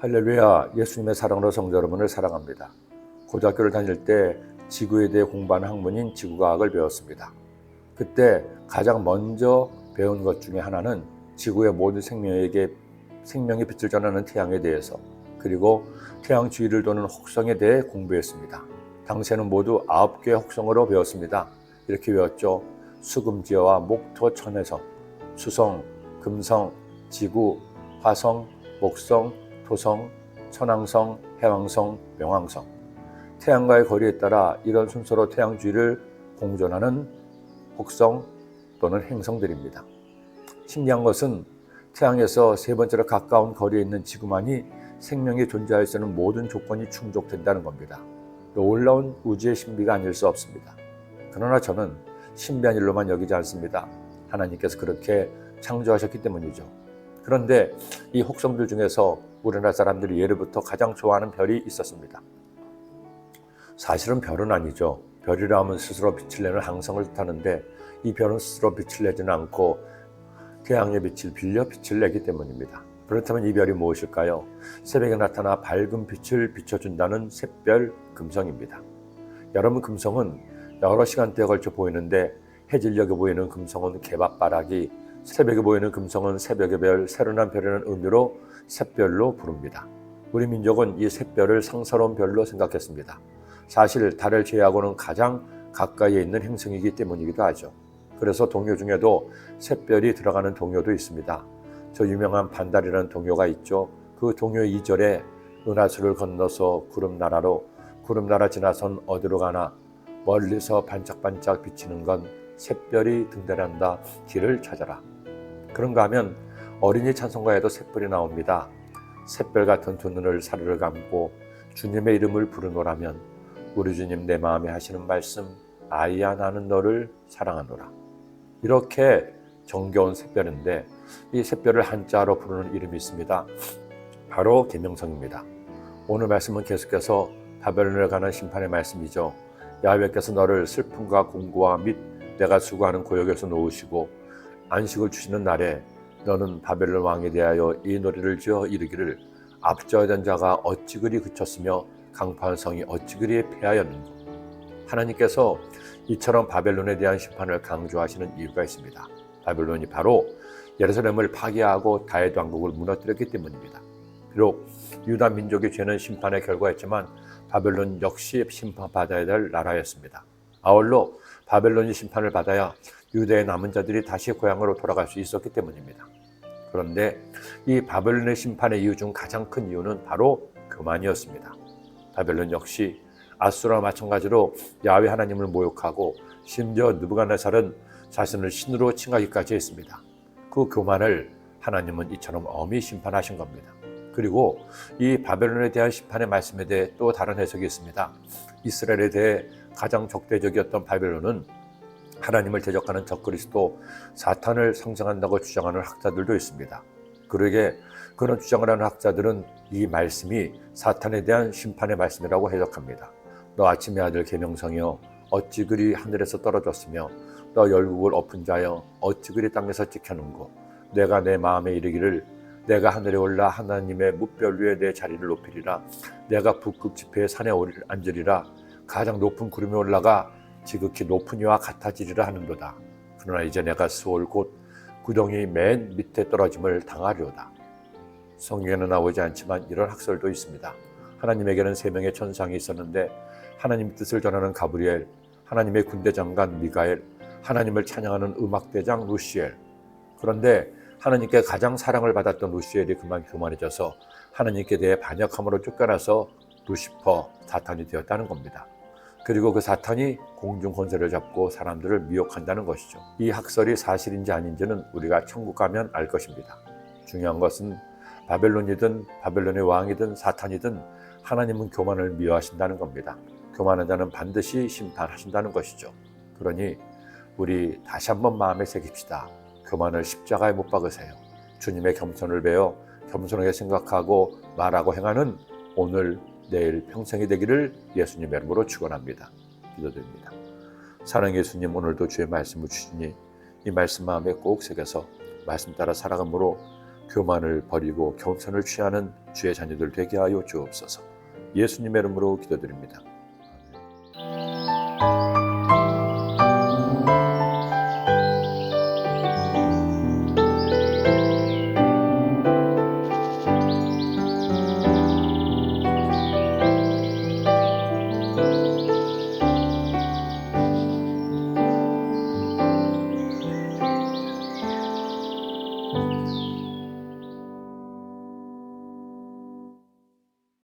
할렐루야, 예수님의 사랑으로 성도 여러분을 사랑합니다. 고등학교를 다닐 때 지구에 대해 공부하는 학문인 지구과학을 배웠습니다. 그때 가장 먼저 배운 것 중에 하나는 지구의 모든 생명의 빛을 전하는 태양에 대해서, 그리고 태양 주위를 도는 혹성에 대해 공부했습니다. 당시에는 모두 9개의 혹성으로 배웠습니다. 이렇게 배웠죠. 수금지와 목토 천해성, 수성, 금성, 지구, 화성, 목성, 토성, 천왕성, 해왕성, 명왕성. 태양과의 거리에 따라 이런 순서로 태양 주위를 공전하는 혹성 또는 행성들입니다. 신기한 것은 태양에서 세 번째로 가까운 거리에 있는 지구만이 생명이 존재할 수 있는 모든 조건이 충족된다는 겁니다. 놀라운 우주의 신비가 아닐 수 없습니다. 그러나 저는 신비한 일로만 여기지 않습니다. 하나님께서 그렇게 창조하셨기 때문이죠. 그런데 이 혹성들 중에서 우리나라 사람들이 예로부터 가장 좋아하는 별이 있었습니다. 사실은 별은 아니죠. 별이라 하면 스스로 빛을 내는 항성을 뜻하는데, 이 별은 스스로 빛을 내지는 않고 태양의 빛을 빌려 빛을 내기 때문입니다. 그렇다면 이 별이 무엇일까요? 새벽에 나타나 밝은 빛을 비춰준다는 샛별 금성입니다. 여러분, 금성은 여러 시간대에 걸쳐 보이는데, 해질녘에 보이는 금성은 개밥바라기, 새벽에 보이는 금성은 새벽의 별, 새로난 별이라는 의미로 샛별로 부릅니다. 우리 민족은 이 샛별을 상사로운 별로 생각했습니다. 사실 달을 제외하고는 가장 가까이에 있는 행성이기 때문이기도 하죠. 그래서 동요 중에도 샛별이 들어가는 동요도 있습니다. 저 유명한 반달이라는 동요가 있죠. 그 동요 2절에 은하수를 건너서 구름나라로, 구름나라 지나선 어디로 가나, 멀리서 반짝반짝 비치는 건 샛별이 등대란다, 길을 찾아라. 그런가 하면 어린이 찬송가에도 샛별이 나옵니다. 샛별 같은 두 눈을 사르르 감고 주님의 이름을 부르노라면 우리 주님 내 마음에 하시는 말씀, 아이야 나는 너를 사랑하노라. 이렇게 정겨운 샛별인데, 이 샛별을 한자로 부르는 이름이 있습니다. 바로 계명성입니다. 오늘 말씀은 계속해서 바벨론에 관한 심판의 말씀이죠. 야훼께서 너를 슬픔과 공고와 및 내가 수고하는 고역에서 놓으시고 안식을 주시는 날에 너는 바벨론 왕에 대하여 이 노래를 지어 이르기를, 앞져던 자가 어찌 그리 그쳤으며 강포한 성이 어찌 그리 패하였는고. 하나님께서 이처럼 바벨론에 대한 심판을 강조하시는 이유가 있습니다. 바벨론이 바로 예루살렘을 파괴하고 다윗 왕국을 무너뜨렸기 때문입니다. 비록 유다 민족의 죄는 심판의 결과였지만 바벨론 역시 심판받아야 될 나라였습니다. 아울러 바벨론이 심판을 받아야 유다의 남은 자들이 다시 고향으로 돌아갈 수 있었기 때문입니다. 그런데 이 바벨론의 심판의 이유 중 가장 큰 이유는 바로 교만이었습니다. 바벨론 역시 아수르와 마찬가지로 야훼 하나님을 모욕하고 심지어 느부갓네살은 자신을 신으로 칭하기까지 했습니다. 그 교만을 하나님은 이처럼 엄히 심판하신 겁니다. 그리고 이 바벨론에 대한 심판의 말씀에 대해 또 다른 해석이 있습니다. 이스라엘에 대해 가장 적대적이었던 바벨론은 하나님을 대적하는 적그리스도 사탄을 상징한다고 주장하는 학자들도 있습니다. 그러게 그런 주장을 하는 학자들은 이 말씀이 사탄에 대한 심판의 말씀이라고 해석합니다. 너 아침의 아들 계명성이여 어찌 그리 하늘에서 떨어졌으며 너 열국을 엎은 자여 어찌 그리 땅에서 찍혔는고. 내가 내 마음에 이르기를 내가 하늘에 올라 하나님의 뭇별 위에 내 자리를 높이리라. 내가 북극 지폐의 산에 앉으리라. 가장 높은 구름에 올라가 지극히 높은 이와 같아지리라 하는도다. 그러나 이제 내가 스올 곧 구덩이 맨 밑에 떨어짐을 당하리로다. 성경에는 나오지 않지만 이런 학설도 있습니다. 하나님에게는 3명의 천상이 있었는데 하나님 뜻을 전하는 가브리엘, 하나님의 군대 장관 미가엘, 하나님을 찬양하는 음악대장 루시엘. 그런데 하나님께 가장 사랑을 받았던 루시엘이 그만 교만해져서 하나님께 대해 반역함으로 쫓겨나서 루시퍼, 사탄이 되었다는 겁니다. 그리고 그 사탄이 공중 권세를 잡고 사람들을 미혹한다는 것이죠. 이 학설이 사실인지 아닌지는 우리가 천국 가면 알 것입니다. 중요한 것은 바벨론이든 바벨론의 왕이든 사탄이든 하나님은 교만을 미워하신다는 겁니다. 교만한 자는 반드시 심판하신다는 것이죠. 그러니 우리 다시 한번 마음에 새깁시다. 교만을 십자가에 못 박으세요. 주님의 겸손을 배워 겸손하게 생각하고 말하고 행하는 오늘, 내일, 평생이 되기를 예수님의 이름으로 축원합니다. 기도드립니다. 사랑의 예수님, 오늘도 주의 말씀을 주시니 이 말씀 마음에 꼭 새겨서 말씀 따라 살아감으로 교만을 버리고 겸손을 취하는 주의 자녀들 되게 하여 주옵소서. 예수님의 이름으로 기도드립니다. 아멘.